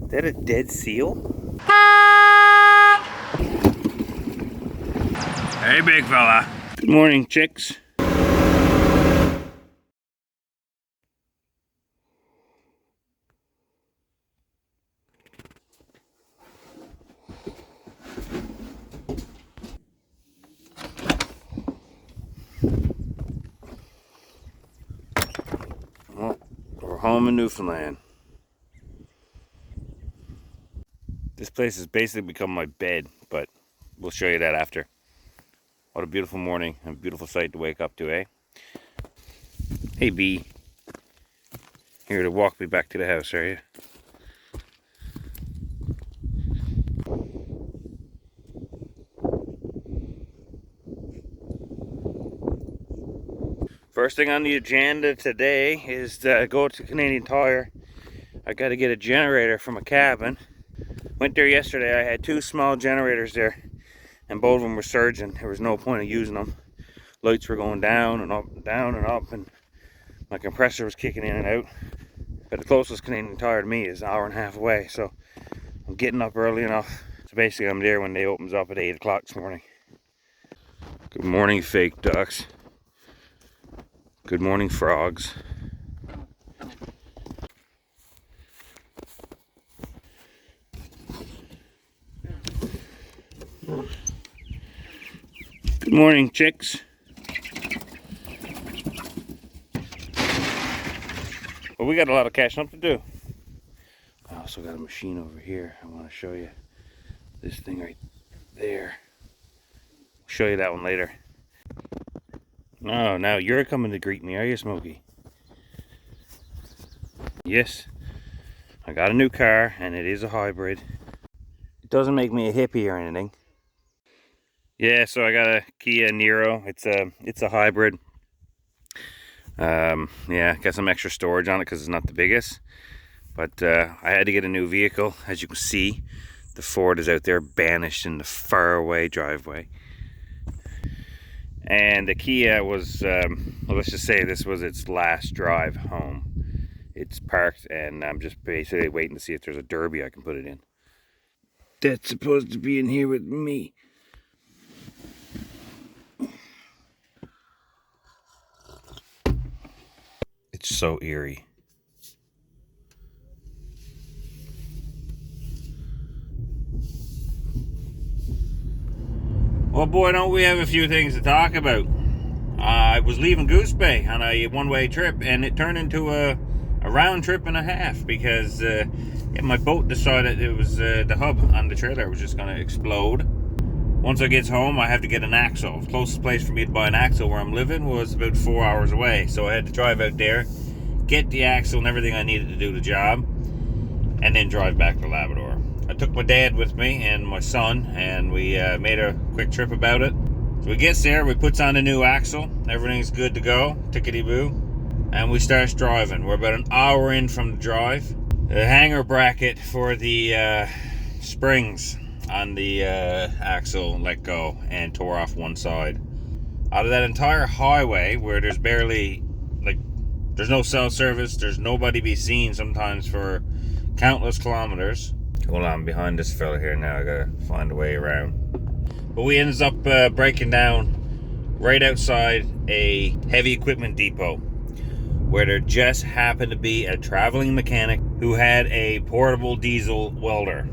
Is that a dead seal? Hey, big fella. Good morning, chicks. Well, we're home in Newfoundland. This place has basically become my bed, but we'll show you that after. What a beautiful morning and a beautiful sight to wake up to, eh? Hey, Bee. Here to walk me back to the house, are you? First thing on the agenda today is to go to Canadian Tire. I got to get a generator from a cabin. Went there yesterday. I had two small generators there, and both of them were surging. There was no point of using them. Lights were going down and up and down and up, and my compressor was kicking in and out. But the closest Canadian Tire to me is an hour and a half away, so I'm getting up early enough. So basically I'm there when they opens up at 8 o'clock this morning. Good morning, fake ducks. Good morning, frogs. Good morning, chicks. Well, we got a lot of catching up to do. I also got a machine over here. I want to show you this thing right there. I'll show you that one later. Oh, now you're coming to greet me, are you, Smokey? Yes, I got a new car, and it is a hybrid. It doesn't make me a hippie or anything. Yeah, so I got a Kia Niro. It's a hybrid. Yeah, got some extra storage on it because it's not the biggest. But I had to get a new vehicle. As you can see, the Ford is out there banished in the faraway driveway. And the Kia was, well, let's just say this was its last drive home. It's parked, and I'm just basically waiting to see if there's a derby I can put it in. That's supposed to be in here with me. It's so eerie. Well, boy, don't we have a few things to talk about. I was leaving Goose Bay on a one-way trip, and it turned into a round trip and a half because yeah, my boat decided it was the hub on the trailer was just going to explode. Once I get home, I have to get an axle. The closest place for me to buy an axle where I'm living was about 4 hours away, so I had to drive out there, get the axle and everything I needed to do the job, and then drive back to Labrador. I took my dad with me and my son, and we made a quick trip about it. So we gets there, we puts on a new axle, everything's good to go, tickety-boo, and we starts driving. We're about an hour in from the drive. The hanger bracket for the springs on the axle let go and tore off one side. Out of that entire highway where there's barely, like, there's no cell service, there's nobody to be seen sometimes for countless kilometers. Hold on, behind this fella here now, I gotta find a way around. But we ended up breaking down right outside a heavy equipment depot where there just happened to be a traveling mechanic who had a portable diesel welder.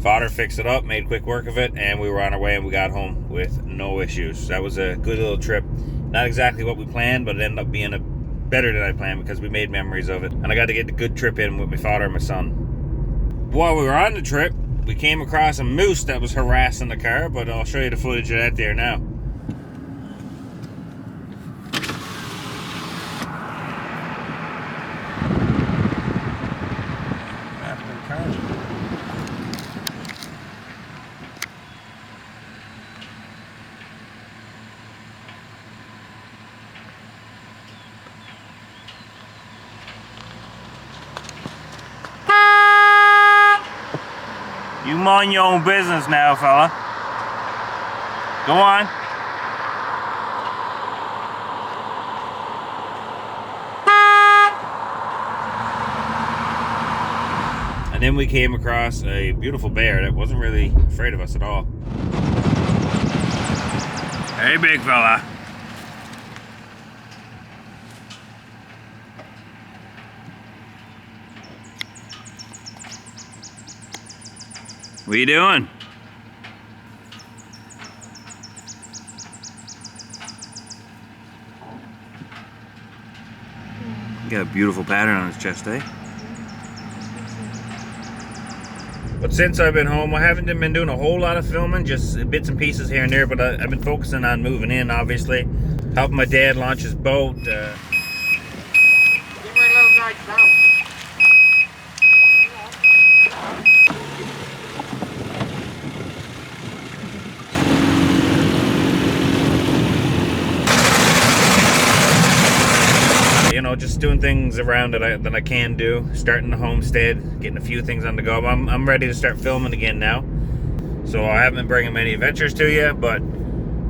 Father fixed it up, made quick work of it, and we were on our way and we got home with no issues. That was a good little trip. Not exactly what we planned, but it ended up being better than I planned because we made memories of it. And I got to get a good trip in with my father and my son. While we were on the trip, we came across a moose that was harassing the car, but I'll show you the footage of that there now. You mind your own business now, fella. Go on. And then we came across a beautiful bear that wasn't really afraid of us at all. Hey, big fella. What are you doing? Got a beautiful pattern on his chest, eh? But since I've been home, I haven't been doing a whole lot of filming, just bits and pieces here and there, but I've been focusing on moving in, obviously. Helping my dad launch his boat. Give her a little night now. You know, just doing things around that I can do. Starting the homestead, getting a few things on the go. I'm ready to start filming again now. So I haven't been bringing many adventures to you, but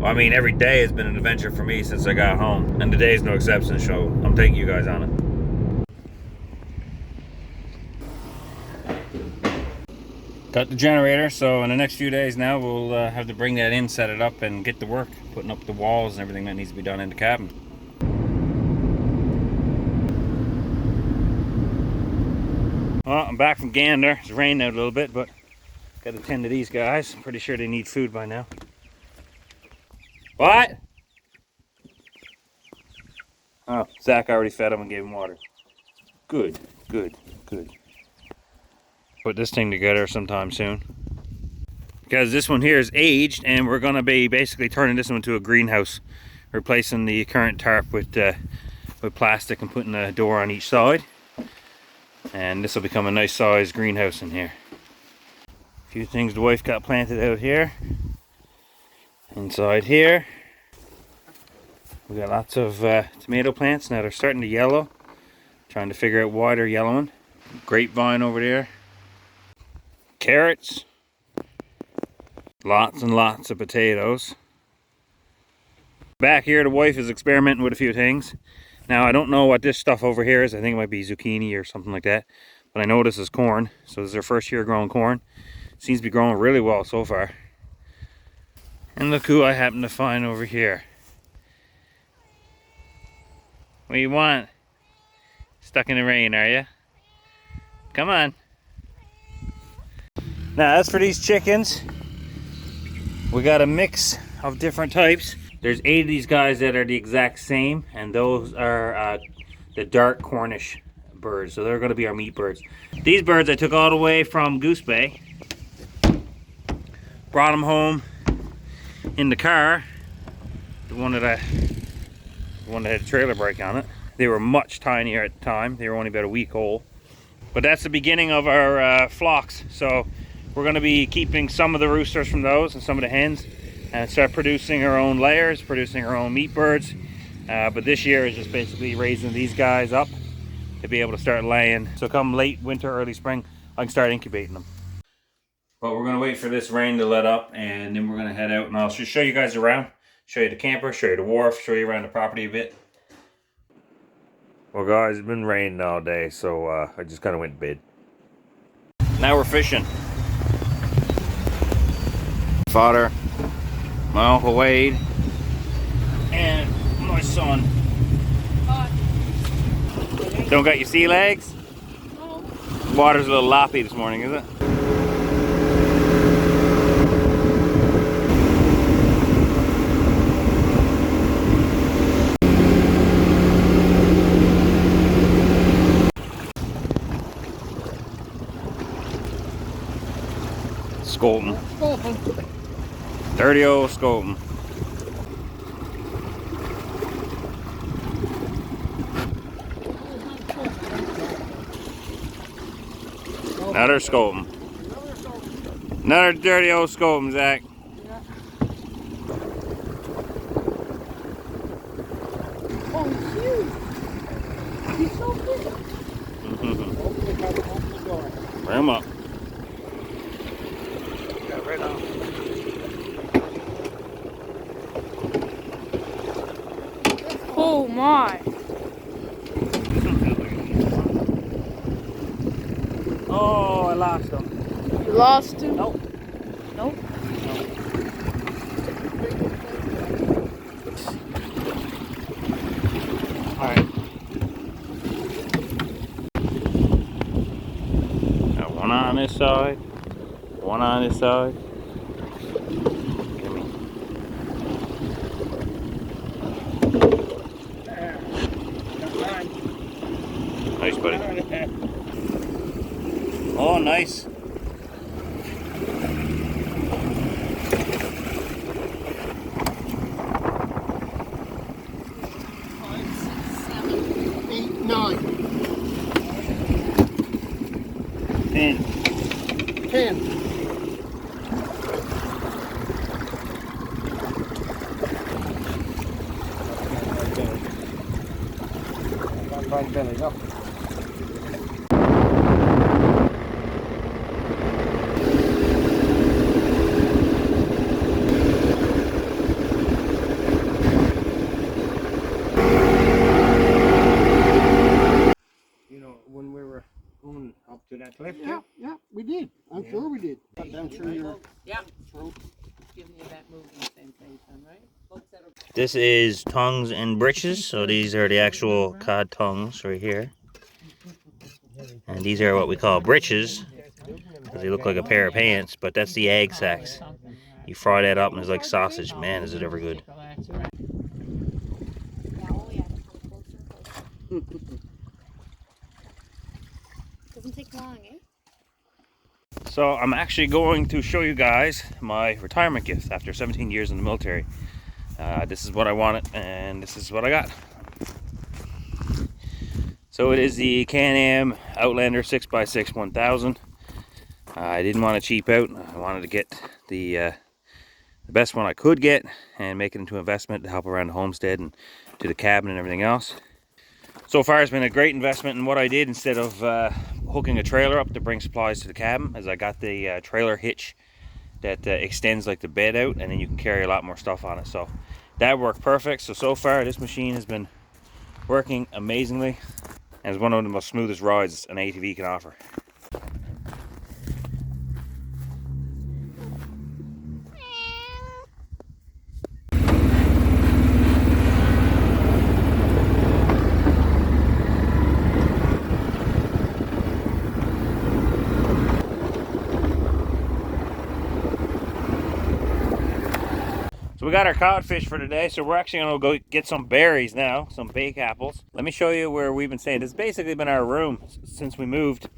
I mean, every day has been an adventure for me since I got home, and today's no exception. So I'm taking you guys on it. Got the generator, so in the next few days now we'll have to bring that in, set it up, and get to work putting up the walls and everything that needs to be done in the cabin. Well, I'm back from Gander. It's rained out a little bit, but got to tend to these guys. I'm pretty sure they need food by now. What? Oh, Zach already fed them and gave them water. Good, good, good. Put this thing together sometime soon. Because this one here is aged, and we're going to be basically turning this one into a greenhouse. Replacing the current tarp with plastic and putting a door on each side. And this will become a nice sized greenhouse in here. A few things the wife got planted out here. Inside here we got lots of tomato plants. Now they're starting to yellow. Trying to figure out why they're yellowing. Grapevine over there. Carrots. Lots and lots of potatoes. Back here the wife is experimenting with a few things. Now I don't know what this stuff over here is. I think it might be zucchini or something like that. But I know this is corn. So this is their first year growing corn. Seems to be growing really well so far. And look who I happen to find over here. What do you want? Stuck in the rain, are you? Come on. Now as for these chickens, we got a mix of different types. There's 8 of these guys that are the exact same, and those are the dark Cornish birds. So they're going to be our meat birds. These birds I took all the way from Goose Bay. Brought them home in the car. The one that had a trailer brake on it. They were much tinier at the time. They were only about a week old. But that's the beginning of our flocks. So we're going to be keeping some of the roosters from those and some of the hens, and start producing our own layers, producing our own meat birds. But this year is just basically raising these guys up to be able to start laying. So come late winter, early spring, I can start incubating them. But we're going to wait for this rain to let up, and then we're going to head out, and I'll just show you guys around. Show you the camper, show you the wharf, show you around the property a bit. Well guys, it's been raining all day, so I just kind of went to bed. Now we're fishing. Fodder. My Uncle Wade and my son. Don't got your sea legs? No. Water's a little loppy this morning, is it? Scolton. Dirty old Scolton. Another Scolton. Another dirty old Scolton, Zach. Yeah. Oh, huge. He's so big. Bring him up. Got right on. Oh my. Oh, I lost them. You lost him? Nope. Nope. Alright. Got one on this side, one on this side. Give me. Nice, buddy. Oh, nice. Nine. 10. 10. Right belly up. You know, when we were going up to that cliff, Yeah, yeah, we did. I'm sure we did. Cut down through your Yeah. throat. Give me that move in the same place, then, right? This is tongues and breeches. So these are the actual cod tongues right here. And these are what we call breeches, because they look like a pair of pants, but that's the egg sacs. You fry that up and it's like sausage. Man, is it ever good. Doesn't take long, eh? So I'm actually going to show you guys my retirement gift after 17 years in the military. This is what I wanted and this is what I got. So it is the Can-Am Outlander 6x6 1000. I didn't want to cheap out. I wanted to get the best one I could get and make it into investment to help around the homestead and to the cabin and everything else. So far it's been a great investment in what I did. Instead of hooking a trailer up to bring supplies to the cabin, as I got the trailer hitch that extends like the bed out, and then you can carry a lot more stuff on it. So that worked perfect. So far this machine has been working amazingly and is one of the most smoothest rides an ATV can offer. So we got our codfish for today, so we're actually gonna go get some berries now, some bake apples. Let me show you where we've been staying. This has basically been our room since we moved.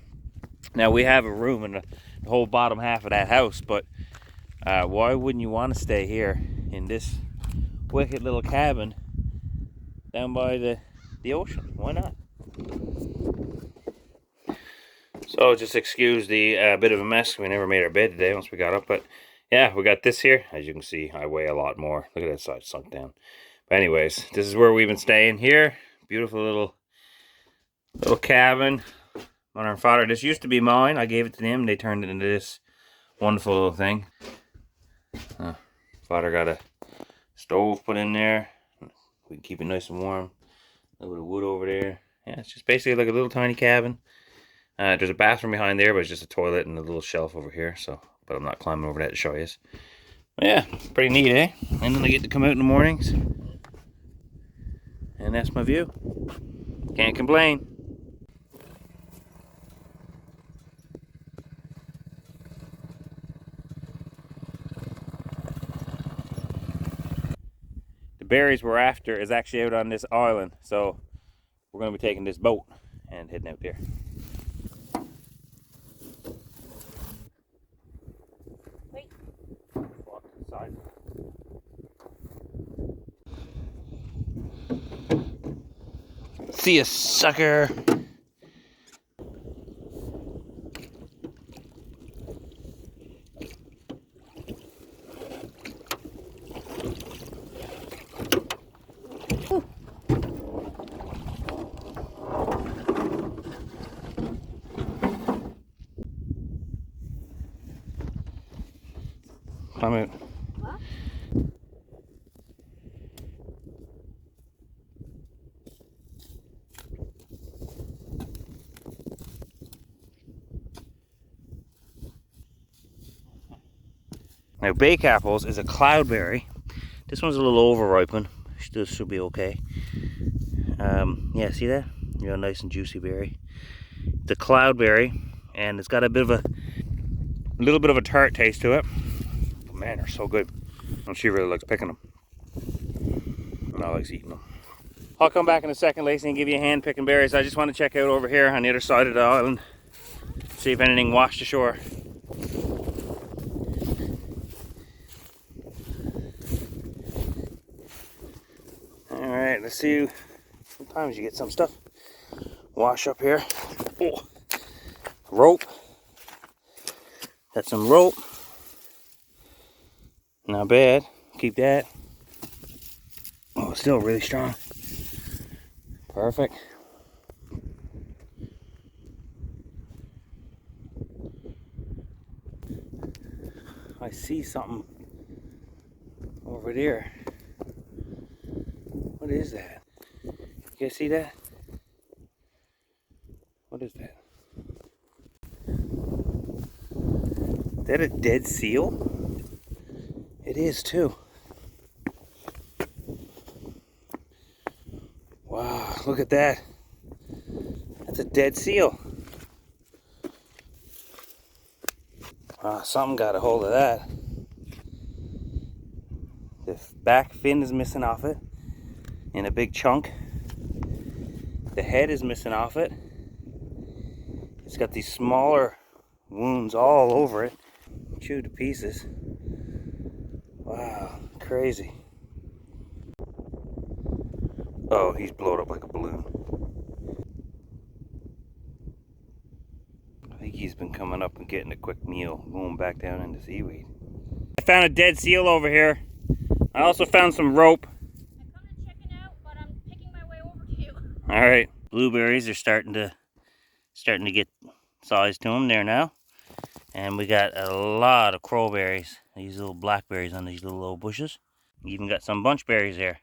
Now we have a room in the whole bottom half of that house, but why wouldn't you want to stay here in this wicked little cabin down by the ocean? Why not? So just excuse the bit of a mess. We never made our bed today once we got up, but yeah, we got this here. As you can see, I weigh a lot more. Look at that side sunk down. But anyways, this is where we've been staying here. Beautiful little cabin. Mother and father. This used to be mine. I gave it to them. They turned it into this wonderful little thing. Father got a stove put in there. We can keep it nice and warm. A little bit of wood over there. Yeah, it's just basically like a little tiny cabin. There's a bathroom behind there, but it's just a toilet and a little shelf over here. So, but I'm not climbing over that to show you. But yeah, pretty neat, eh? And then I get to come out in the mornings. And that's my view. Can't complain. The berries we're after is actually out on this island. So we're going to be taking this boat and heading out there. See ya, sucker. Climb out. What? Now, bake apples is a cloudberry. This one's a little over-ripened. This should be okay. Yeah, see that? You know, nice and juicy berry. The cloudberry, and it's got a little bit of a tart taste to it. But man, they're so good. And she really likes picking them. And I like eating them. I'll come back in a second, Lacey, and give you a hand picking berries. I just want to check out over here on the other side of the island. See if anything washed ashore. Alright, let's see. Sometimes you get some stuff. Wash up here. Oh, rope. Got some rope. Not bad. Keep that. Oh, it's still really strong. Perfect. I see something over there. What is that? You guys see that? What is that? Is that a dead seal? It is too. Wow, look at that. That's a dead seal. Wow, something got a hold of that. The back fin is missing off it in a big chunk. The head is missing off it. It's got these smaller wounds all over it. Chewed to pieces. Wow, crazy. Oh, he's blown up like a balloon. I think he's been coming up and getting a quick meal, going back down into seaweed. I found a dead seal over here. I also found some rope. I'm coming to check it out, but I'm picking my way over to you. All right, blueberries are starting to get size to them there now, and we got a lot of crowberries. These little blackberries on these little low bushes. We even got some bunchberries there.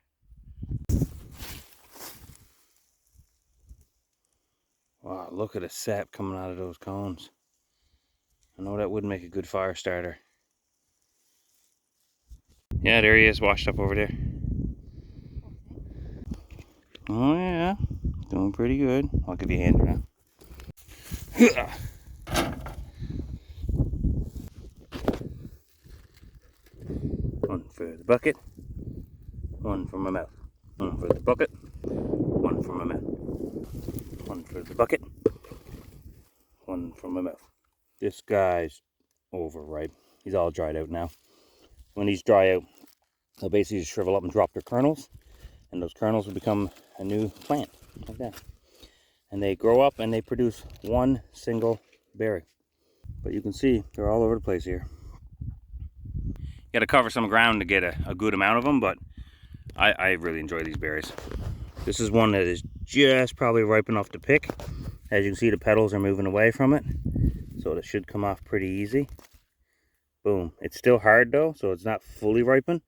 Wow, look at the sap coming out of those cones. I know that would make a good fire starter. Yeah, there he is, washed up over there. Oh yeah, doing pretty good. I'll give you a hand now. One for the bucket, one for my mouth. One for the bucket, one for my mouth. One for the bucket, one for my mouth. This guy's overripe. He's all dried out now. When these dry out, they'll basically just shrivel up and drop their kernels, and those kernels will become a new plant, like that. And they grow up and they produce one single berry. But you can see they're all over the place here. You got to cover some ground to get a good amount of them, but I really enjoy these berries. This is one that is just probably ripe enough to pick. As you can see, the petals are moving away from it, so it should come off pretty easy. Boom. It's still hard though, so it's not fully ripened.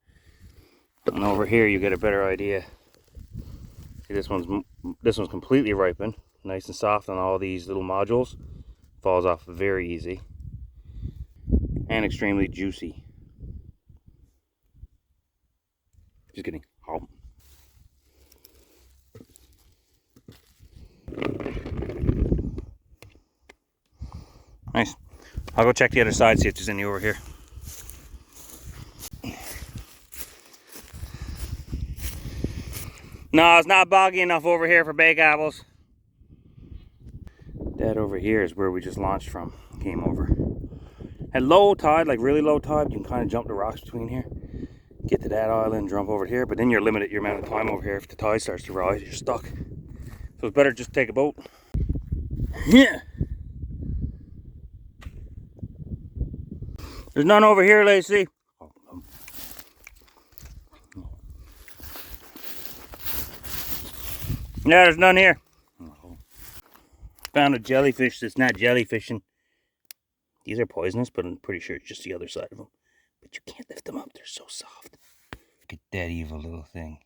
And over here you get a better idea. See, this one's completely ripened, nice and soft on all these little nodules. Falls off very easy, and extremely juicy. Just kidding. Oh. Nice. I'll go check the other side, see if there's any over here. No, it's not boggy enough over here for bake apples. That over here is where we just launched from. Came over. At low tide, like really low tide, you can kind of jump the rocks between here. Get to that island, jump over here, but then you're limited your amount of time over here. If the tide starts to rise, you're stuck. So it's better just take a boat. Yeah. There's none over here, Lacey. Yeah, there's none here. Found a jellyfish that's not jellyfishing. These are poisonous, but I'm pretty sure it's just the other side of them. But you can't lift them up, they're so soft. Look at that evil little thing.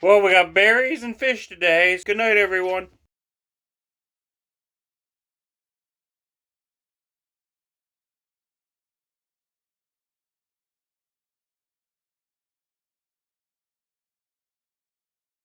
Well, we got berries and fish today. Good night, everyone.